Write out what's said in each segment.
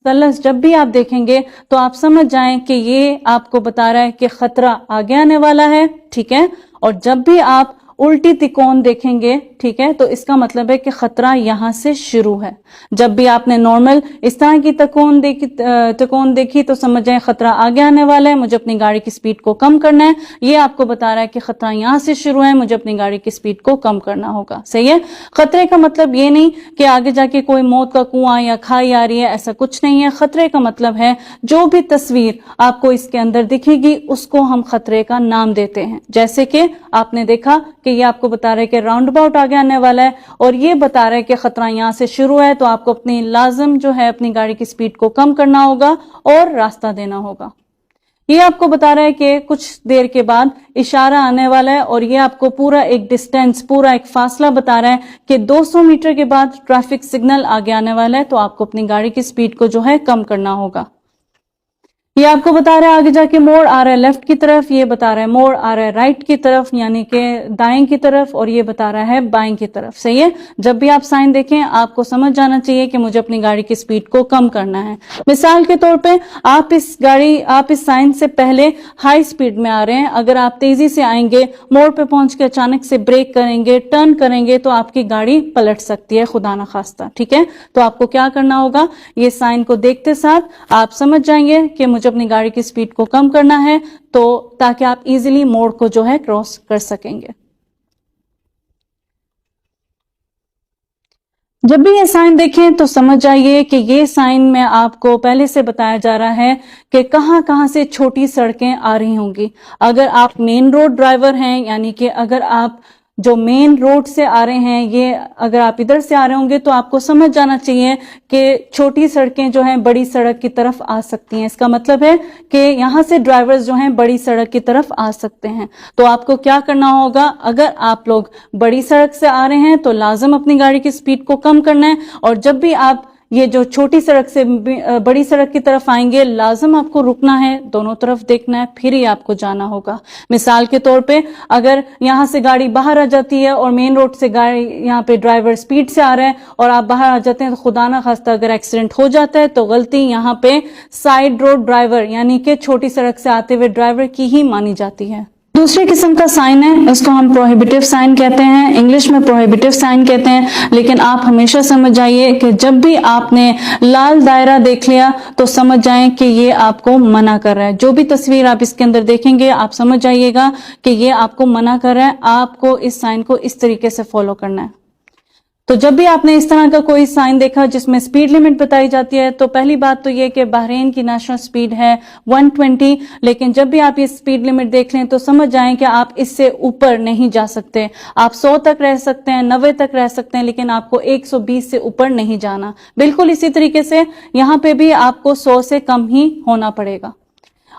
मसलस जब भी आप देखेंगे तो आप समझ जाएं कि ये आपको बता रहा है कि खतरा आगे आने वाला है, ठीक है। और जब भी आप उल्टी तिकोन देखेंगे, ठीक है, तो इसका मतलब है कि खतरा यहां से शुरू है। जब भी आपने नॉर्मल इस तरह की तिकोन देखी तो समझ जाए खतरा आगे आने वाला है, मुझे अपनी गाड़ी की स्पीड को कम करना है। ये आपको बता रहा है कि खतरा यहां से शुरू है, मुझे अपनी गाड़ी की स्पीड को कम करना होगा, सही है। खतरे का मतलब ये नहीं कि आगे जाके कोई मौत का कुआं या खाई आ रही है, ऐसा कुछ नहीं है। खतरे का मतलब है जो भी तस्वीर आपको इसके अंदर दिखेगी उसको हम खतरे का नाम देते हैं। जैसे कि आपने देखा कि ये आपको बता रहा है कि राउंड अबाउट आगे आने वाला है और ये बता रहा है कि खतरा यहां से शुरू है, तो आपको अपनी लाजम जो है अपनी गाड़ी की स्पीड को कम करना होगा और रास्ता देना होगा। ये आपको बता रहा है कि कुछ देर के बाद इशारा आने वाला है और ये आपको पूरा एक डिस्टेंस, पूरा एक फासला बता रहा है कि 200 मीटर के बाद ट्रैफिक सिग्नल आगे आने वाला है, तो आपको अपनी गाड़ी की स्पीड को जो है कम करना होगा। ये आपको बता रहा है आगे जाके मोड़ आ रहा है लेफ्ट की तरफ, ये बता रहा है मोड़ आ रहा है राइट की तरफ यानी कि दाएं की तरफ, और ये बता रहा है बाएं की तरफ, सही है। जब भी आप साइन देखें आपको समझ जाना चाहिए कि मुझे अपनी गाड़ी की स्पीड को कम करना है। मिसाल के तौर पे आप इस साइन से पहले हाई स्पीड में आ रहे हैं, अगर आप तेजी से आएंगे, मोड़ पे पहुंच के अचानक से ब्रेक करेंगे, टर्न करेंगे, तो आपकी गाड़ी पलट सकती है, खुदा ना खास्ता, ठीक है। तो आपको क्या करना होगा, ये साइन को देखते साथ आप समझ जाएंगे कि मुझे अपनी गाड़ी की स्पीड को कम करना है, तो ताकि आप इजीली मोड़ को जो है क्रॉस कर सकेंगे। जब भी ये साइन देखें तो समझ जाइए कि ये साइन में आपको पहले से बताया जा रहा है कि कहां कहां से छोटी सड़कें आ रही होंगी। अगर आप मेन रोड ड्राइवर हैं, यानी कि अगर आप जो मेन रोड से आ रहे हैं, ये अगर आप इधर से आ रहे होंगे तो आपको समझ जाना चाहिए कि छोटी सड़कें जो हैं बड़ी सड़क की तरफ आ सकती हैं। इसका मतलब है कि यहां से ड्राइवर्स जो हैं बड़ी सड़क की तरफ आ सकते हैं। तो आपको क्या करना होगा, अगर आप लोग बड़ी सड़क से आ रहे हैं तो लाजम अपनी गाड़ी की स्पीड को कम करना है, और जब भी आप ये जो छोटी सड़क से बड़ी सड़क की तरफ आएंगे लाजम आपको रुकना है, दोनों तरफ देखना है, फिर ही आपको जाना होगा। मिसाल के तौर पे अगर यहां से गाड़ी बाहर आ जाती है और मेन रोड से गाड़ी यहाँ पे ड्राइवर स्पीड से आ रहा है और आप बाहर आ जाते हैं, तो खुदा ना खास्ता अगर एक्सीडेंट हो जाता है तो गलती यहाँ पे साइड रोड ड्राइवर यानी कि छोटी सड़क से आते हुए ड्राइवर की ही मानी जाती है। दूसरे किस्म का साइन है, इसको हम प्रोहिबिटिव साइन कहते हैं, इंग्लिश में प्रोहिबिटिव साइन कहते हैं। लेकिन आप हमेशा समझ जाइए कि जब भी आपने लाल दायरा देख लिया तो समझ जाएं कि ये आपको मना कर रहा है। जो भी तस्वीर आप इसके अंदर देखेंगे आप समझ जाइएगा कि ये आपको मना कर रहा है, आपको इस साइन को इस तरीके से फॉलो करना है। तो जब भी आपने इस तरह का कोई साइन देखा जिसमें स्पीड लिमिट बताई जाती है, तो पहली बात तो ये कि बहरीन की नेशनल स्पीड है 120, लेकिन जब भी आप ये स्पीड लिमिट देख लें तो समझ जाएं कि आप इससे ऊपर नहीं जा सकते। आप 100 तक रह सकते हैं, 90 तक रह सकते हैं, लेकिन आपको 120 से ऊपर नहीं जाना। बिल्कुल इसी तरीके से यहाँ पे भी आपको 100 से कम ही होना पड़ेगा।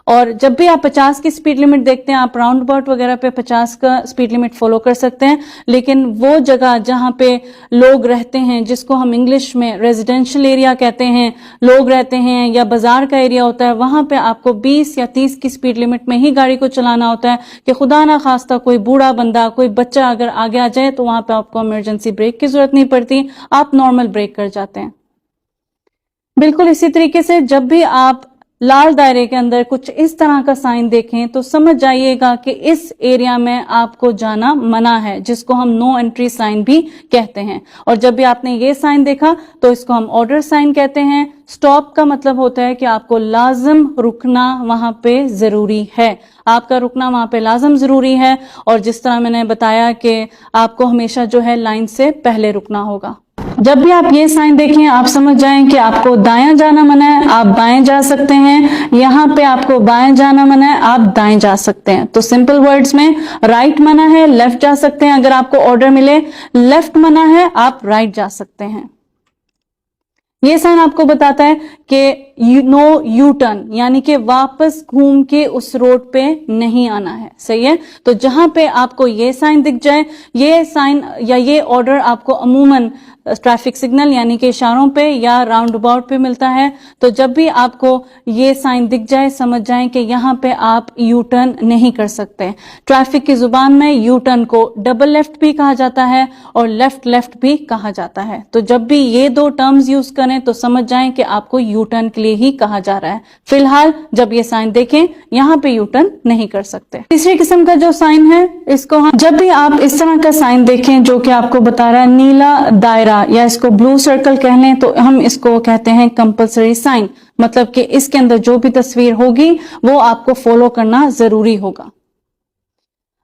और जब भी आप 50 की स्पीड लिमिट देखते हैं, आप राउंड अबाउट वगैरह पे 50 का स्पीड लिमिट फॉलो कर सकते हैं, लेकिन वो जगह जहां पे लोग रहते हैं, जिसको हम इंग्लिश में रेजिडेंशियल एरिया कहते हैं, लोग रहते हैं या बाजार का एरिया होता है, वहां पे आपको 20 या 30 की स्पीड लिमिट में ही गाड़ी को चलाना होता है कि खुदा ना खास्ता कोई बूढ़ा बंदा, कोई बच्चा अगर आगे आ जाए तो वहां पे आपको इमरजेंसी ब्रेक की जरूरत नहीं पड़ती, आप नॉर्मल ब्रेक कर जाते हैं। बिल्कुल इसी तरीके से जब भी आप लाल दायरे के अंदर कुछ इस तरह का साइन देखें तो समझ जाइएगा कि इस एरिया में आपको जाना मना है, जिसको हम नो एंट्री साइन भी कहते हैं। और जब भी आपने ये साइन देखा तो इसको हम ऑर्डर साइन कहते हैं। स्टॉप का मतलब होता है कि आपको लाजम रुकना वहां पे जरूरी है, आपका रुकना वहां पे लाजम जरूरी है। और जिस तरह मैंने बताया कि आपको हमेशा जो है लाइन से पहले रुकना होगा। जब भी आप ये साइन देखें आप समझ जाएं कि आपको दायां जाना मना है, आप बाएं जा सकते हैं। यहाँ पे आपको बाएं जाना मना है, आप दाएं जा सकते हैं। तो सिंपल वर्ड्स में राइट मना है, लेफ्ट जा सकते हैं। अगर आपको ऑर्डर मिले लेफ्ट मना है, आप राइट जा सकते हैं। ये साइन आपको बताता है कि नो यू टर्न, यानी कि वापस घूम के उस रोड पे नहीं आना है, सही है। तो जहां पे आपको ये साइन दिख जाए, ये साइन या ये ऑर्डर आपको अमूमन ट्रैफिक सिग्नल यानी कि इशारों पे या राउंड अबाउट पे मिलता है। तो जब भी आपको ये साइन दिख जाए समझ जाएं कि यहाँ पे आप यू टर्न नहीं कर सकते। ट्रैफिक की जुबान में यू टर्न को डबल लेफ्ट भी कहा जाता है और लेफ्ट लेफ्ट भी कहा जाता है। तो जब भी ये दो टर्म्स यूज करें तो समझ जाएं कि आपको यू टर्न के लिए ही कहा जा रहा है। फिलहाल जब ये साइन देखें यहाँ पे यू टर्न नहीं कर सकते। तीसरी किस्म का जो साइन है इसको हम जब भी आप इस तरह का साइन देखें जो कि आपको बता रहा है नीला दायरा या इसको ब्लू सर्कल कह लें तो हम इसको कहते हैं कंपल्सरी साइन, मतलब कि इसके अंदर जो भी तस्वीर होगी वो आपको फॉलो करना जरूरी होगा।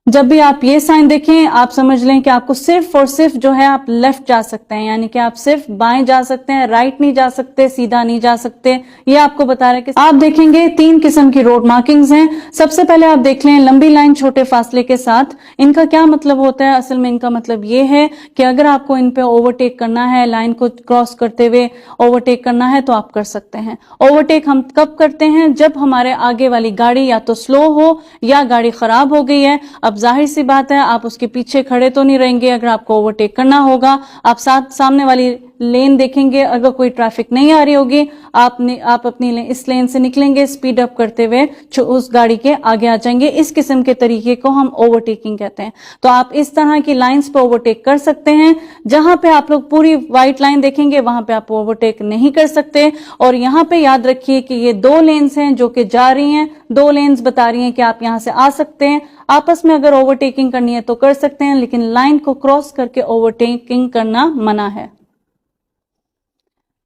जब भी आप ये साइन देखें आप समझ लें कि आपको सिर्फ और सिर्फ जो है आप लेफ्ट जा सकते हैं, यानी कि आप सिर्फ बाएं जा सकते हैं, राइट नहीं जा सकते, सीधा नहीं जा सकते। ये आपको बता रहा है कि आप देखेंगे 3 किस्म की रोड मार्किंग्स हैं। सबसे पहले आप देख लें लंबी लाइन छोटे फासले के साथ। इनका क्या मतलब होता है? असल में इनका मतलब ये है कि अगर आपको इन पे ओवरटेक करना है, लाइन को क्रॉस करते हुए ओवरटेक करना है तो आप कर सकते हैं। ओवरटेक हम कब करते हैं? जब हमारे आगे वाली गाड़ी या तो स्लो हो या गाड़ी खराब हो गई है। अब जाहिर सी बात है आप उसके पीछे खड़े तो नहीं रहेंगे। अगर आपको ओवरटेक करना होगा आप सामने वाली लेन देखेंगे, अगर कोई ट्रैफिक नहीं आ रही होगी आप अपनी इस लेन से निकलेंगे, स्पीड अप करते हुए उस गाड़ी के आगे आ जाएंगे। इस किस्म के तरीके को हम ओवरटेकिंग कहते हैं। तो आप इस तरह की लाइंस पर ओवरटेक कर सकते हैं। जहां पे आप लोग पूरी व्हाइट लाइन देखेंगे वहां पे आप ओवरटेक नहीं कर सकते। और यहां पे याद रखिए कि ये 2 लेन्स हैं जो कि जा रही हैं, 2 लेन्स बता रही हैं कि आप यहां से आ सकते हैं। आपस में अगर ओवरटेकिंग करनी है तो कर सकते हैं, लेकिन लाइन को क्रॉस करके ओवरटेकिंग करना मना है।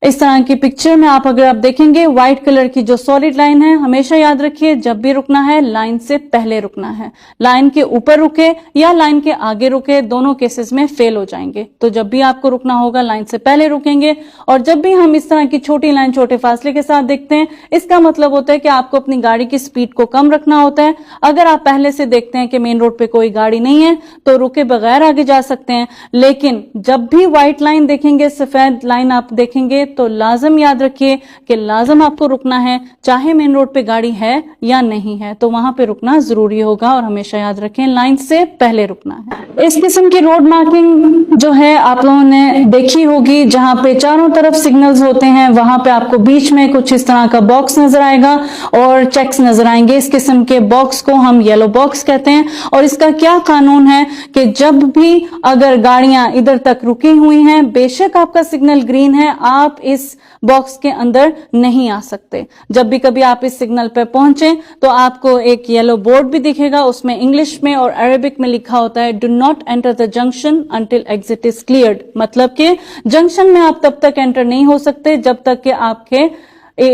इस तरह की पिक्चर में अगर आप देखेंगे व्हाइट कलर की जो सॉलिड लाइन है, हमेशा याद रखिए जब भी रुकना है लाइन से पहले रुकना है। लाइन के ऊपर रुके या लाइन के आगे रुके, दोनों केसेस में फेल हो जाएंगे। तो जब भी आपको रुकना होगा लाइन से पहले रुकेंगे। और जब भी हम इस तरह की छोटी लाइन छोटे फासले के साथ देखते हैं इसका मतलब होता है कि आपको अपनी गाड़ी की स्पीड को कम रखना होता है। अगर आप पहले से देखते हैं कि मेन रोड पे कोई गाड़ी नहीं है तो रुके बगैर आगे जा सकते हैं। लेकिन जब भी व्हाइट लाइन देखेंगे, सफेद लाइन आप देखेंगे तो लाजम याद रखिए कि लाजम आपको रुकना है, चाहे मेन रोड पे गाड़ी है या नहीं है, तो वहां पे रुकना जरूरी होगा। और हमेशा याद रखें लाइन से पहले रुकना है। इस किस्म की रोड मार्किंग जो है आप लोगों ने देखी होगी, जहां पे चारों तरफ सिग्नल्स होते हैं, वहां पे आपको बीच में कुछ इस तरह का बॉक्स नजर आएगा और चेक्स नजर आएंगे। इस किस्म के बॉक्स को हम येलो बॉक्स कहते हैं। और इसका क्या कानून है कि जब भी अगर गाड़ियां इधर तक रुकी हुई हैं, बेशक आपका सिग्नल ग्रीन है, आप इस बॉक्स के अंदर नहीं आ सकते। जब भी कभी आप इस सिग्नल पर पहुंचे तो आपको एक येलो बोर्ड भी दिखेगा, उसमें इंग्लिश में और अरेबिक में लिखा होता है, do not enter the junction until exit is cleared. मतलब कि जंक्शन में आप तब तक एंटर नहीं हो सकते जब तक कि आपके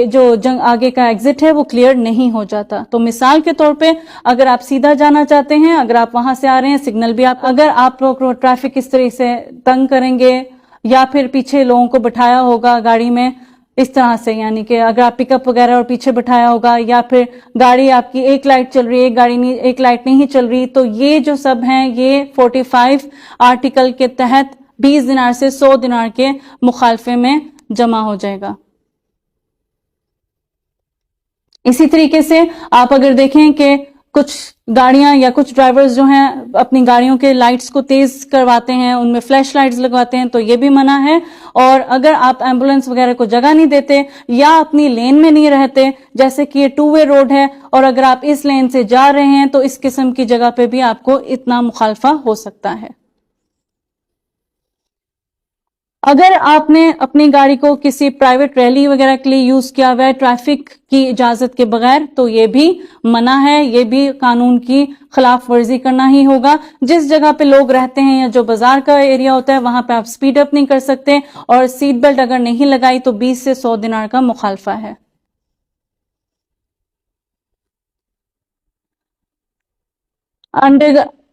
जो आगे का एग्जिट है वो क्लियर नहीं हो जाता। तो मिसाल के तौर पे अगर आप सीधा जाना चाहते हैं, अगर आप वहां से आ रहे हैं, सिग्नल भी अगर आप लोग ट्रैफिक इस तरह से तंग करेंगे या फिर पीछे लोगों को बिठाया होगा गाड़ी में इस तरह से, यानी कि अगर आप पिकअप वगैरह और पीछे बिठाया होगा, या फिर गाड़ी आपकी एक लाइट चल रही है, एक लाइट नहीं चल रही, तो ये जो सब हैं ये 45 आर्टिकल के तहत 20 दिनार से 100 दिनार के मुखालफे में जमा हो जाएगा। इसी तरीके से आप अगर देखें कि कुछ गाड़ियां या कुछ ड्राइवर्स जो हैं अपनी गाड़ियों के लाइट्स को तेज करवाते हैं, उनमें फ्लैश लाइट्स लगवाते हैं, तो ये भी मना है। और अगर आप एम्बुलेंस वगैरह को जगह नहीं देते या अपनी लेन में नहीं रहते, जैसे कि ये 2 वे रोड है और अगर आप इस लेन से जा रहे हैं तो इस किस्म की जगह पे भी आपको इतना मुखालफा हो सकता है। अगर आपने अपनी गाड़ी को किसी प्राइवेट रैली वगैरह के लिए यूज किया हुआ है ट्रैफिक की इजाजत के बगैर, तो ये भी मना है, ये भी कानून की खिलाफ वर्जी करना ही होगा। जिस जगह पे लोग रहते हैं या जो बाजार का एरिया होता है वहां पे आप स्पीड अप नहीं कर सकते, और सीट बेल्ट अगर नहीं लगाई तो 20 से 100 दिनार का मुखालफा है।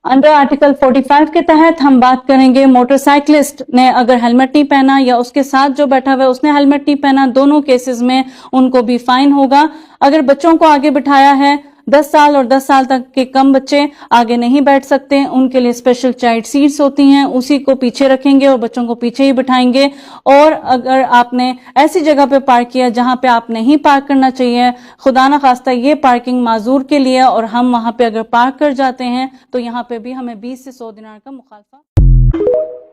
अंडर आर्टिकल 45 के तहत हम बात करेंगे मोटरसाइकिलिस्ट ने अगर हेलमेट नहीं पहना या उसके साथ जो बैठा हुआ है उसने हेलमेट नहीं पहना, दोनों केसेस में उनको भी फाइन होगा। अगर बच्चों को आगे बिठाया है, 10 साल और 10 साल तक के कम बच्चे आगे नहीं बैठ सकते, उनके लिए स्पेशल चाइल्ड सीट्स होती हैं, उसी को पीछे रखेंगे और बच्चों को पीछे ही बिठाएंगे। और अगर आपने ऐसी जगह पे पार्क किया जहां पे आप नहीं पार्क करना चाहिए, खुदा ना खास्ता ये पार्किंग माजूर के लिए, और हम वहां पे अगर पार्क कर जाते हैं तो यहाँ पे भी हमें 20 से 100 दिनार का मुखालफा